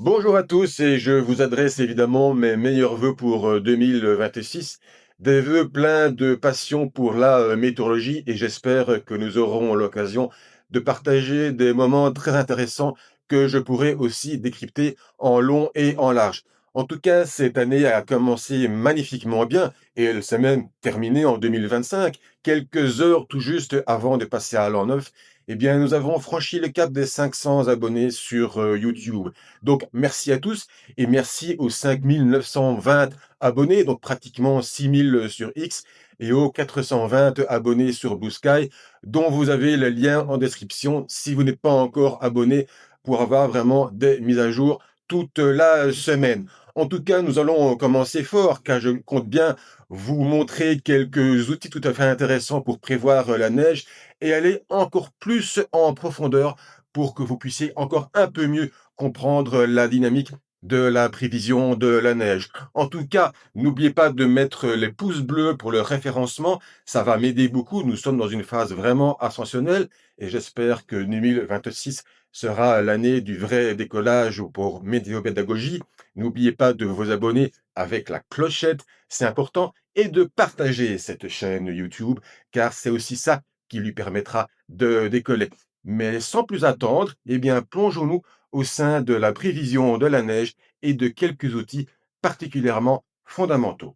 Bonjour à tous et je vous adresse évidemment mes meilleurs vœux pour 2026. Des vœux pleins de passion pour la météorologie et j'espère que nous aurons l'occasion de partager des moments très intéressants que je pourrai aussi décrypter en long et en large. En tout cas, cette année a commencé magnifiquement bien et elle s'est même terminée en 2025, quelques heures tout juste avant de passer à l'an 9. Eh bien, nous avons franchi le cap des 500 abonnés sur YouTube. Donc, merci à tous et merci aux 5 920 abonnés, donc pratiquement 6 000 sur X, et aux 420 abonnés sur Blue Sky, dont vous avez le lien en description si vous n'êtes pas encore abonné pour avoir vraiment des mises à jour toute la semaine. En tout cas, nous allons commencer fort car je compte bien vous montrer quelques outils tout à fait intéressants pour prévoir la neige et aller encore plus en profondeur pour que vous puissiez encore un peu mieux comprendre la dynamique de la prévision de la neige. En tout cas, n'oubliez pas de mettre les pouces bleus pour le référencement. Ça va m'aider beaucoup. Nous sommes dans une phase vraiment ascensionnelle et j'espère que 2026 sera l'année du vrai décollage pour Météopédagogie. N'oubliez pas de vous abonner avec la clochette, c'est important, et de partager cette chaîne YouTube, car c'est aussi ça qui lui permettra de décoller. Mais sans plus attendre, eh bien, plongeons-nous au sein de la prévision de la neige et de quelques outils particulièrement fondamentaux.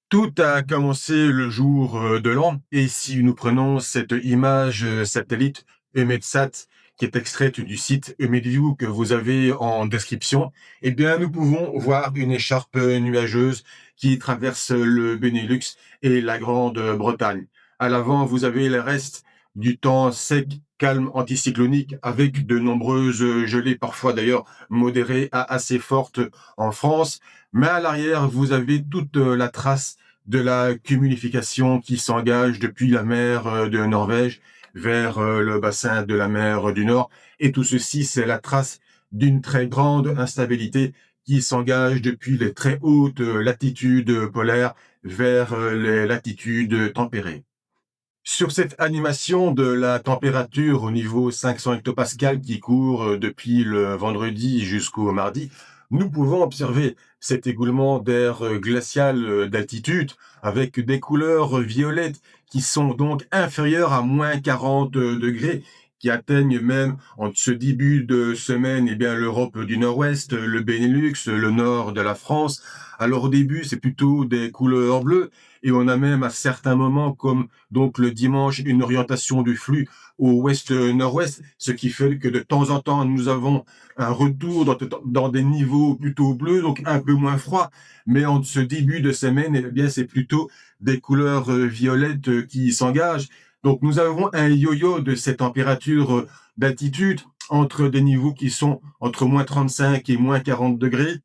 Tout a commencé le jour de l'an, et si nous prenons cette image satellite EUMETSAT qui est extraite du site EUMETView que vous avez en description, eh bien nous pouvons voir une écharpe nuageuse qui traverse le Benelux et la Grande-Bretagne. À l'avant, vous avez le reste du temps sec, calme, anticyclonique, avec de nombreuses gelées, parfois d'ailleurs modérées à assez fortes en France. Mais à l'arrière, vous avez toute la trace de la cumulification qui s'engage depuis la mer de Norvège vers le bassin de la mer du Nord. Et tout ceci, c'est la trace d'une très grande instabilité qui s'engage depuis les très hautes latitudes polaires vers les latitudes tempérées. Sur cette animation de la température au niveau 500 hectopascales qui court depuis le vendredi jusqu'au mardi, nous pouvons observer cet écoulement d'air glacial d'altitude avec des couleurs violettes qui sont donc inférieures à moins 40 degrés, qui atteignent même en ce début de semaine eh bien l'Europe du Nord-Ouest, le Benelux, le nord de la France. Alors au début, c'est plutôt des couleurs bleues et on a même à certains moments comme donc le dimanche, une orientation du flux au ouest-nord-ouest, ce qui fait que de temps en temps, nous avons un retour dans des niveaux plutôt bleus, donc un peu moins froid. Mais en ce début de semaine, eh bien, c'est plutôt des couleurs violettes qui s'engagent. Donc, nous avons un yo-yo de ces températures d'altitude entre des niveaux qui sont entre moins 35 et moins 40 degrés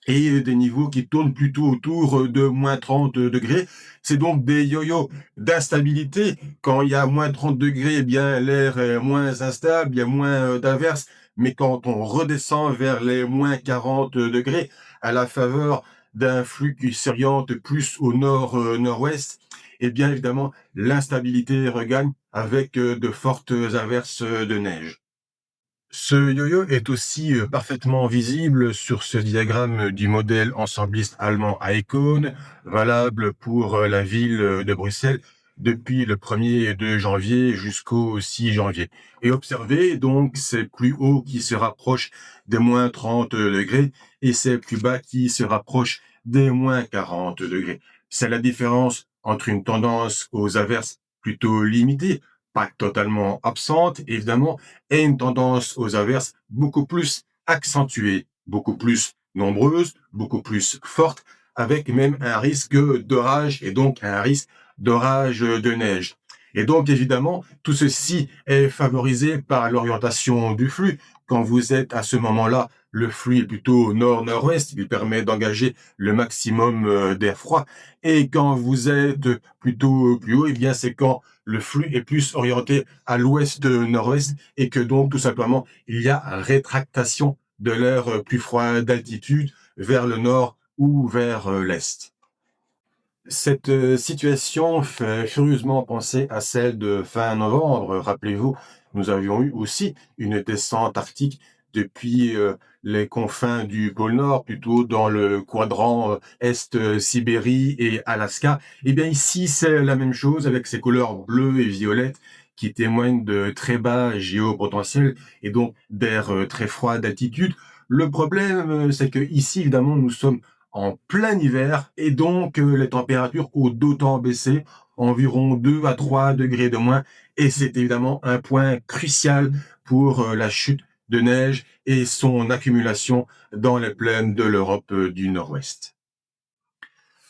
et des niveaux qui tournent plutôt autour de moins 30 degrés. C'est donc des yo-yo d'instabilité. Quand il y a moins 30 degrés, eh bien, l'air est moins instable, il y a moins d'averses. Mais quand on redescend vers les moins 40 degrés, à la faveur d'un flux qui s'oriente plus au nord-nord-ouest, eh bien, évidemment, l'instabilité regagne avec de fortes averses de neige. Ce yo-yo est aussi parfaitement visible sur ce diagramme du modèle ensembliste allemand Icon, valable pour la ville de Bruxelles depuis le 1er de janvier jusqu'au 6 janvier. Et observez donc ces plus hauts qui se rapprochent des moins 30 degrés et ces plus bas qui se rapprochent des moins 40 degrés. C'est la différence entre une tendance aux averses plutôt limitée, pas totalement absente, évidemment, et une tendance aux averses beaucoup plus accentuée, beaucoup plus nombreuse, beaucoup plus forte, avec même un risque d'orage et donc un risque d'orage de neige. Et donc, évidemment, tout ceci est favorisé par l'orientation du flux. Quand vous êtes à ce moment-là, le flux est plutôt nord-nord-ouest, il permet d'engager le maximum d'air froid. Et quand vous êtes plutôt plus haut, eh bien, c'est quand le flux est plus orienté à l'ouest-nord-ouest et que donc, tout simplement, il y a rétractation de l'air plus froid d'altitude vers le nord ou vers l'est. Cette situation fait furieusement penser à celle de fin novembre. Rappelez-vous, nous avions eu aussi une descente arctique depuis les confins du pôle Nord, plutôt dans le quadrant Est, Sibérie et Alaska. Eh bien ici, c'est la même chose avec ces couleurs bleues et violettes qui témoignent de très bas géopotentiel et donc d'air très froid d'altitude. Le problème, c'est que ici, évidemment, nous sommes en plein hiver et donc les températures ont d'autant baissé, environ 2 à 3 degrés de moins, et c'est évidemment un point crucial pour la chute de neige et son accumulation dans les plaines de l'Europe du Nord-Ouest.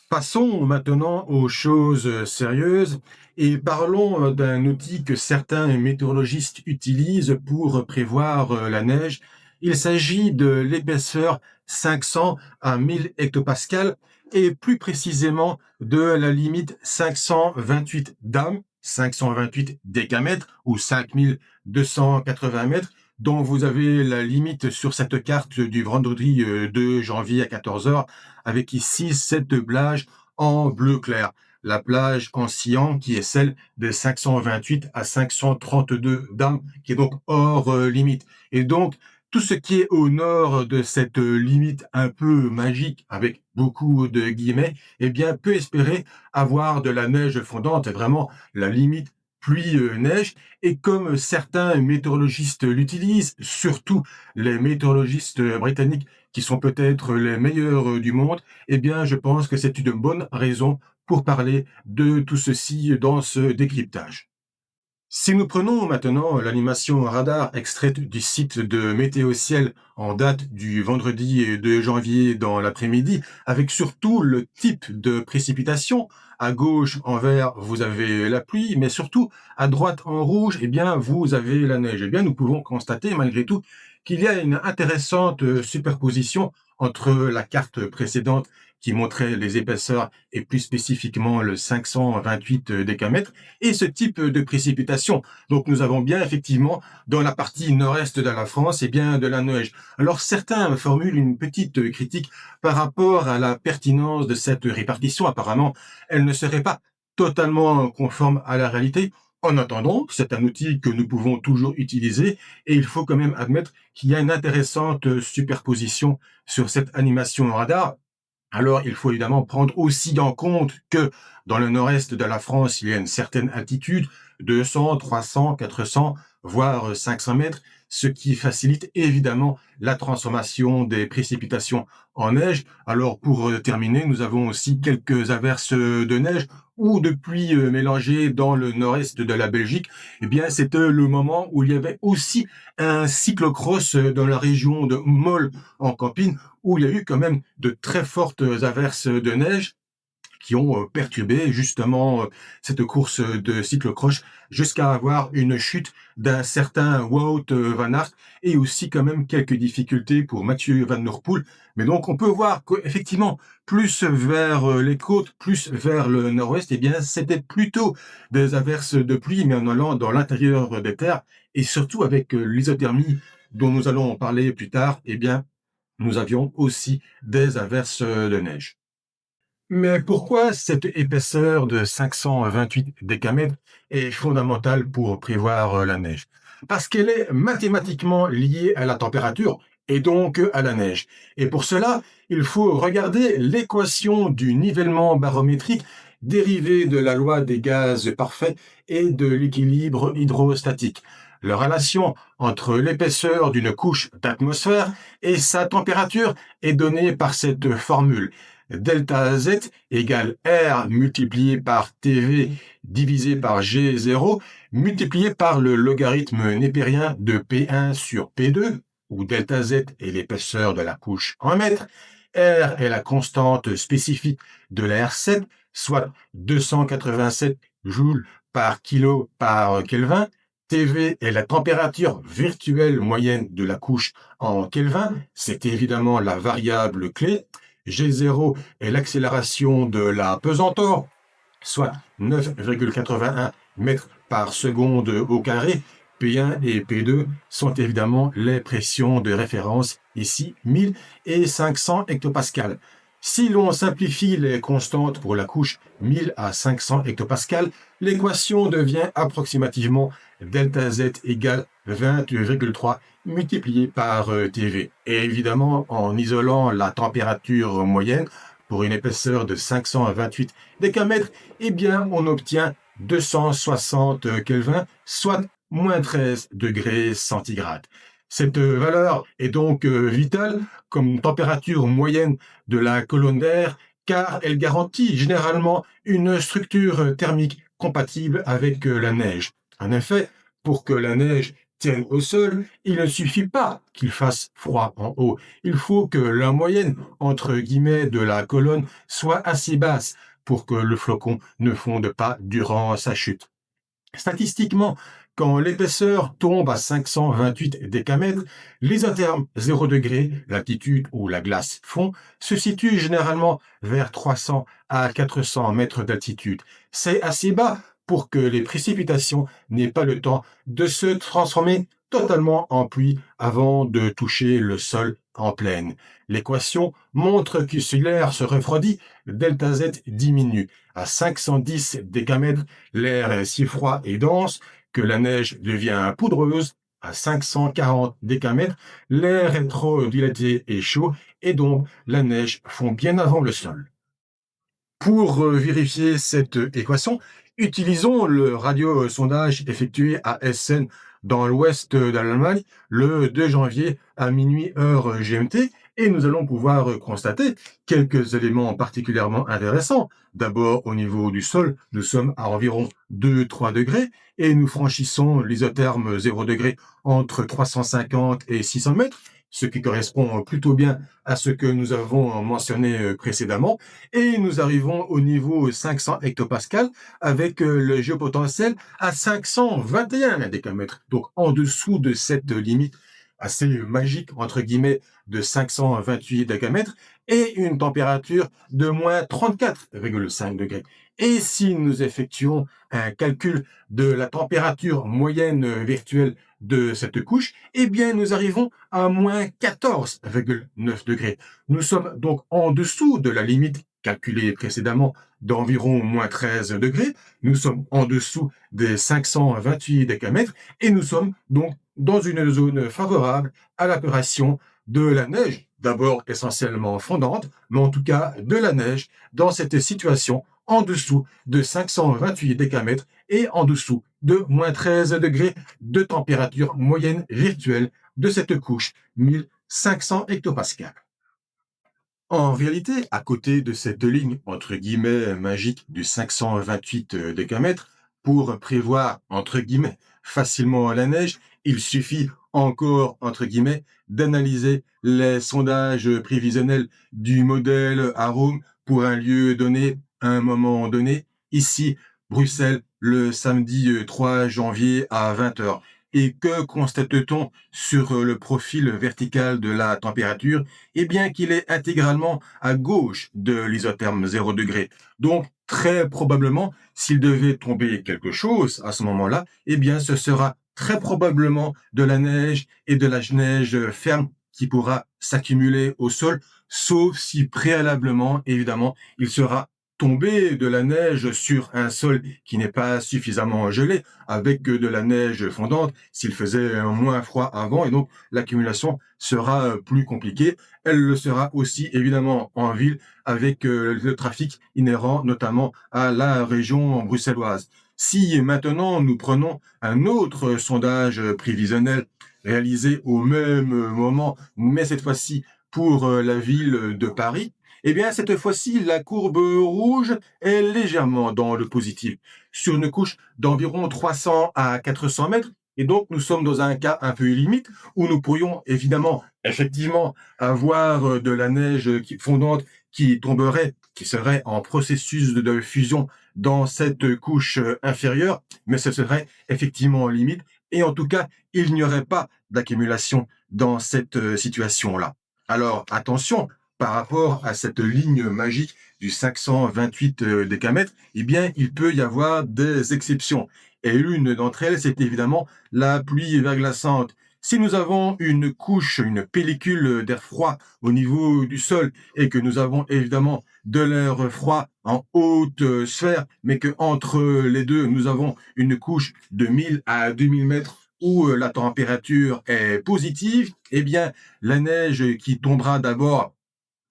Passons maintenant aux choses sérieuses et parlons d'un outil que certains météorologistes utilisent pour prévoir la neige. Il s'agit de l'épaisseur 500 à 1000 hectopascales et plus précisément de la limite 528 dam, 528 décamètres ou 5280 mètres, dont vous avez la limite sur cette carte du vendredi 2 janvier à 14 heures, avec ici cette plage en bleu clair. La plage en cyan qui est celle de 528 à 532 dam, qui est donc hors limite. Et donc, tout ce qui est au nord de cette limite un peu magique, avec beaucoup de guillemets, eh bien, peut espérer avoir de la neige fondante, vraiment la limite pluie-neige. Et comme certains météorologistes l'utilisent, surtout les météorologistes britanniques, qui sont peut-être les meilleurs du monde, eh bien, je pense que c'est une bonne raison pour parler de tout ceci dans ce décryptage. Si nous prenons maintenant l'animation radar extraite du site de Météo Ciel en date du vendredi 2 janvier dans l'après-midi, avec surtout le type de précipitation, à gauche en vert vous avez la pluie, mais surtout à droite en rouge, eh bien vous avez la neige. Eh bien nous pouvons constater malgré tout qu'il y a une intéressante superposition entre la carte précédente qui montrait les épaisseurs et plus spécifiquement le 528 décamètres et ce type de précipitation. Donc nous avons bien effectivement dans la partie nord-est de la France et bien de la neige. Alors certains formulent une petite critique par rapport à la pertinence de cette répartition. Apparemment, elle ne serait pas totalement conforme à la réalité. En attendant, c'est un outil que nous pouvons toujours utiliser et il faut quand même admettre qu'il y a une intéressante superposition sur cette animation radar. Alors, il faut évidemment prendre aussi en compte que dans le nord-est de la France, il y a une certaine altitude, 200, 300, 400, voire 500 mètres, ce qui facilite évidemment la transformation des précipitations en neige. Alors, pour terminer, nous avons aussi quelques averses de neige ou de pluie mélangées dans le nord-est de la Belgique. Eh bien, c'était le moment où il y avait aussi un cyclocross dans la région de Mol en Campine, où il y a eu quand même de très fortes averses de neige qui ont perturbé justement cette course de cyclocross jusqu'à avoir une chute d'un certain Wout van Aert et aussi quand même quelques difficultés pour Mathieu Van Der Poel. Mais donc on peut voir qu'effectivement, plus vers les côtes, plus vers le nord-ouest, eh bien c'était plutôt des averses de pluie, mais en allant dans l'intérieur des terres et surtout avec l'isothermie dont nous allons en parler plus tard, eh bien nous avions aussi des averses de neige. Mais pourquoi cette épaisseur de 528 décamètres est fondamentale pour prévoir la neige? Parce qu'elle est mathématiquement liée à la température et donc à la neige. Et pour cela, il faut regarder l'équation du nivellement barométrique dérivée de la loi des gaz parfaits et de l'équilibre hydrostatique. La relation entre l'épaisseur d'une couche d'atmosphère et sa température est donnée par cette formule delta Z égale R multiplié par TV divisé par G0 multiplié par le logarithme népérien de P1 sur P2, où delta Z est l'épaisseur de la couche en mètres, R est la constante spécifique de la R7, soit 287 joules par kilo par Kelvin, TV est la température virtuelle moyenne de la couche en Kelvin, c'est évidemment la variable clé, G0 est l'accélération de la pesanteur, soit 9,81 mètres par seconde au carré. P1 et P2 sont évidemment les pressions de référence, ici 1000 et 500 hectopascales. Si l'on simplifie les constantes pour la couche 1000 à 500 hectopascales, l'équation devient approximativement delta Z égale 20,3 multiplié par TV. Et évidemment, en isolant la température moyenne pour une épaisseur de 528 décamètres, eh bien, on obtient 260 Kelvin, soit moins 13 degrés centigrades. Cette valeur est donc vitale comme température moyenne de la colonne d'air, car elle garantit généralement une structure thermique compatible avec la neige. En effet, pour que la neige tienne au sol, il ne suffit pas qu'il fasse froid en haut. Il faut que la moyenne, entre guillemets, de la colonne soit assez basse pour que le flocon ne fonde pas durant sa chute. Statistiquement, quand l'épaisseur tombe à 528 décamètres, l'isotherme 0 degré, l'altitude où la glace fond, se situe généralement vers 300 à 400 mètres d'altitude. C'est assez bas pour que les précipitations n'aient pas le temps de se transformer totalement en pluie avant de toucher le sol en plaine. L'équation montre que si l'air se refroidit, le delta Z diminue. À 510 décamètres, l'air est si froid et dense que la neige devient poudreuse. À 540 décamètres, l'air est trop dilaté et chaud et donc la neige fond bien avant le sol. Pour vérifier cette équation, utilisons le radiosondage effectué à Essen dans l'ouest de l'Allemagne le 2 janvier à minuit heure GMT et nous allons pouvoir constater quelques éléments particulièrement intéressants. D'abord, au niveau du sol, nous sommes à environ 2-3 degrés et nous franchissons l'isotherme 0 degré entre 350 et 600 mètres, ce qui correspond plutôt bien à ce que nous avons mentionné précédemment. Et nous arrivons au niveau 500 hectopascales avec le géopotentiel à 521 décamètres. Donc en dessous de cette limite assez magique, entre guillemets, de 528 décamètres et une température de moins 34,5 degrés. Et si nous effectuons un calcul de la température moyenne virtuelle de cette couche, eh bien, nous arrivons à moins 14,9 degrés. Nous sommes donc en dessous de la limite calculée précédemment d'environ moins 13 degrés. Nous sommes en dessous des 528 décamètres et nous sommes donc dans une zone favorable à l'apparition de la neige, d'abord essentiellement fondante, mais en tout cas de la neige dans cette situation en dessous de 528 décamètres et en dessous de moins 13 degrés de température moyenne virtuelle de cette couche 1500 hectopascales. En réalité, à côté de cette ligne, entre guillemets, magique du 528 décamètres, pour prévoir, entre guillemets, facilement la neige, il suffit encore, entre guillemets, d'analyser les sondages prévisionnels du modèle Arome pour un lieu donné, à un moment donné, ici, Bruxelles, le samedi 3 janvier à 20 heures. Et que constate-t-on sur le profil vertical de la température? Eh bien qu'il est intégralement à gauche de l'isotherme 0 degré. Donc, très probablement, s'il devait tomber quelque chose à ce moment-là, eh bien ce sera très probablement de la neige et de la neige ferme qui pourra s'accumuler au sol, sauf si préalablement, évidemment, il sera tombé de la neige sur un sol qui n'est pas suffisamment gelé, avec de la neige fondante, s'il faisait moins froid avant, et donc l'accumulation sera plus compliquée. Elle le sera aussi évidemment en ville avec le trafic inhérent notamment à la région bruxelloise. Si maintenant nous prenons un autre sondage prévisionnel réalisé au même moment, mais cette fois-ci pour la ville de Paris, eh bien cette fois-ci la courbe rouge est légèrement dans le positif, sur une couche d'environ 300 à 400 mètres. Et donc, nous sommes dans un cas un peu limite où nous pourrions évidemment, effectivement, avoir de la neige fondante qui tomberait, qui serait en processus de fusion dans cette couche inférieure, mais ce serait effectivement limite. Et en tout cas, il n'y aurait pas d'accumulation dans cette situation-là. Alors, attention, par rapport à cette ligne magique du 528 décamètres, eh bien, il peut y avoir des exceptions. Et l'une d'entre elles, c'est évidemment la pluie verglaçante. Si nous avons une couche, une pellicule d'air froid au niveau du sol et que nous avons évidemment de l'air froid en haute sphère, mais que entre les deux, nous avons une couche de 1000 à 2000 mètres où la température est positive, eh bien, la neige qui tombera d'abord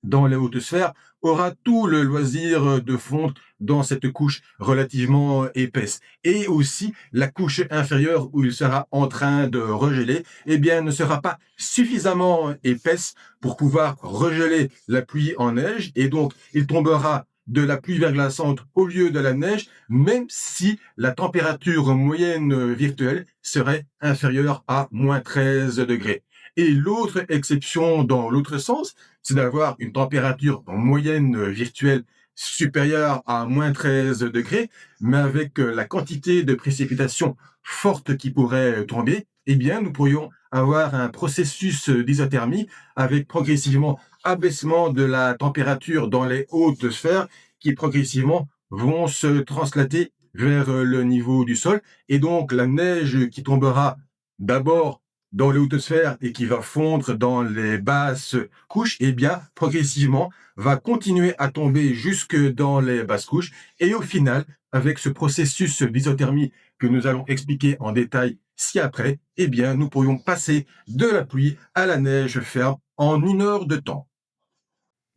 dans les hautes sphères aura tout le loisir de fondre dans cette couche relativement épaisse. Et aussi, la couche inférieure où il sera en train de regeler, eh bien, ne sera pas suffisamment épaisse pour pouvoir regeler la pluie en neige. Et donc, il tombera de la pluie verglaçante au lieu de la neige, même si la température moyenne virtuelle serait inférieure à moins 13 degrés. Et l'autre exception dans l'autre sens, c'est d'avoir une température en moyenne virtuelle supérieure à moins 13 degrés, mais avec la quantité de précipitations fortes qui pourraient tomber, eh bien, nous pourrions avoir un processus d'isothermie avec progressivement abaissement de la température dans les hautes sphères qui progressivement vont se translater vers le niveau du sol. Et donc, la neige qui tombera d'abord dans les hautes sphères et qui va fondre dans les basses couches, eh bien, progressivement, va continuer à tomber jusque dans les basses couches. Et au final, avec ce processus d'isothermie que nous allons expliquer en détail ci-après, eh bien, nous pourrions passer de la pluie à la neige ferme en 1 heure de temps.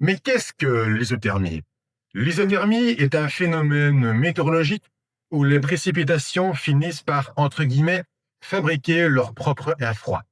Mais qu'est-ce que l'isothermie? L'isothermie est un phénomène météorologique où les précipitations finissent par, entre guillemets, fabriquer leur propre air froid.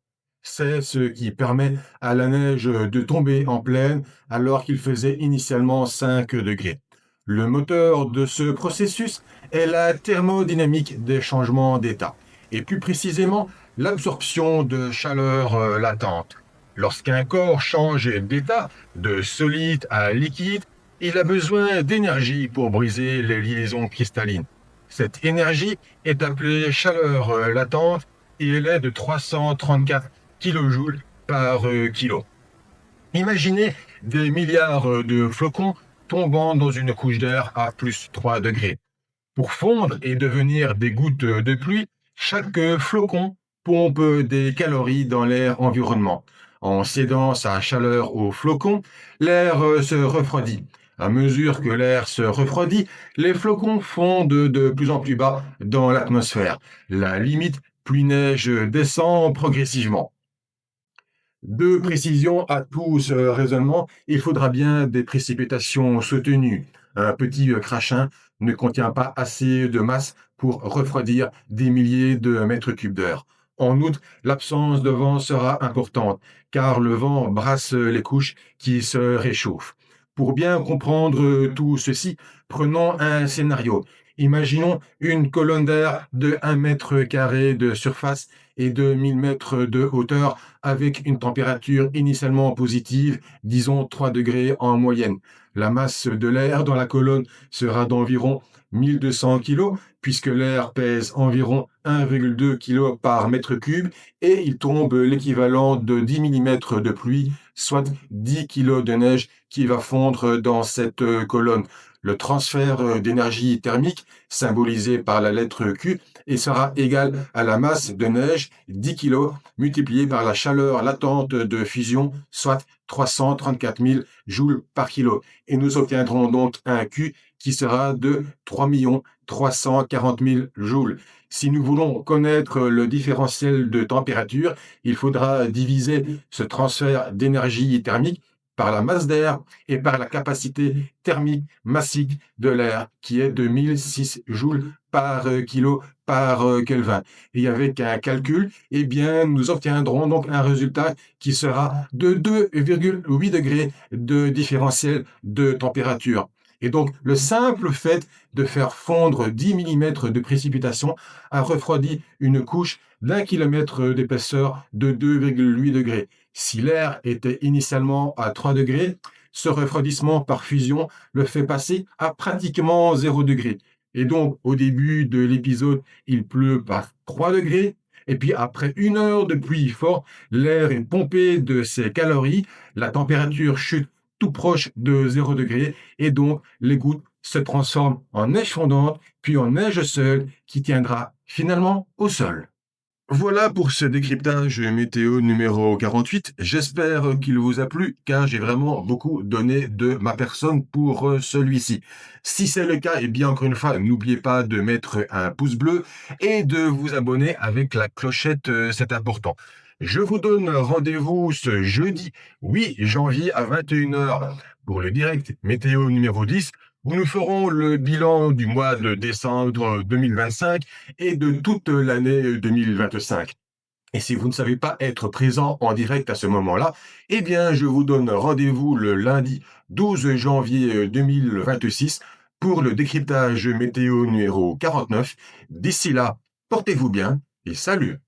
C'est ce qui permet à la neige de tomber en pleine alors qu'il faisait initialement 5 degrés. Le moteur de ce processus est la thermodynamique des changements d'état, et plus précisément l'absorption de chaleur latente. Lorsqu'un corps change d'état, de solide à liquide, il a besoin d'énergie pour briser les liaisons cristallines. Cette énergie est appelée chaleur latente et elle est de 334 kJ par kilo. Imaginez des milliards de flocons tombant dans une couche d'air à plus 3 degrés. Pour fondre et devenir des gouttes de pluie, chaque flocon pompe des calories dans l'air environnement. En cédant sa chaleur au flocon, l'air se refroidit. À mesure que l'air se refroidit, les flocons fondent de plus en plus bas dans l'atmosphère. La limite pluie-neige descend progressivement. De précision à tout ce raisonnement, il faudra bien des précipitations soutenues. Un petit crachin ne contient pas assez de masse pour refroidir des milliers de mètres cubes d'air. En outre, l'absence de vent sera importante, car le vent brasse les couches qui se réchauffent. Pour bien comprendre tout ceci, prenons un scénario. Imaginons une colonne d'air de 1 mètre carré de surface et de 1000 mètres de hauteur avec une température initialement positive, disons 3 degrés en moyenne. La masse de l'air dans la colonne sera d'environ 1200 kg, puisque l'air pèse environ 1,2 kg par mètre cube, et il tombe l'équivalent de 10 mm de pluie, soit 10 kg de neige qui va fondre dans cette colonne. Le transfert d'énergie thermique, symbolisé par la lettre Q, et sera égal à la masse de neige, 10 kg, multiplié par la chaleur latente de fusion, soit 334 000 joules par kilo. Et nous obtiendrons donc un Q qui sera de 3 340 000 joules. Si nous voulons connaître le différentiel de température, il faudra diviser ce transfert d'énergie thermique par la masse d'air et par la capacité thermique massique de l'air, qui est de 1006 joules par kilo par Kelvin. Et avec un calcul, eh bien, nous obtiendrons donc un résultat qui sera de 2,8 degrés de différentiel de température. Et donc, le simple fait de faire fondre 10 mm de précipitation a refroidi une couche d'1 km d'épaisseur de 2,8 degrés. Si l'air était initialement à 3 degrés, ce refroidissement par fusion le fait passer à pratiquement 0 degré. Et donc, au début de l'épisode, il pleut par 3 degrés. Et puis, après 1 heure de pluie forte, l'air est pompé de ses calories, la température chute tout proche de 0 degré, et donc les gouttes se transforment en neige fondante, puis en neige seule qui tiendra finalement au sol. Voilà pour ce décryptage météo numéro 48. J'espère qu'il vous a plu, car j'ai vraiment beaucoup donné de ma personne pour celui-ci. Si c'est le cas, eh bien, encore une fois, n'oubliez pas de mettre un pouce bleu et de vous abonner avec la clochette, c'est important. Je vous donne rendez-vous ce jeudi 8 janvier à 21 heures pour le direct météo numéro 10, où nous ferons le bilan du mois de décembre 2025 et de toute l'année 2025. Et si vous ne savez pas être présent en direct à ce moment-là, eh bien, je vous donne rendez-vous le lundi 12 janvier 2026 pour le décryptage météo numéro 49. D'ici là, portez-vous bien et salut!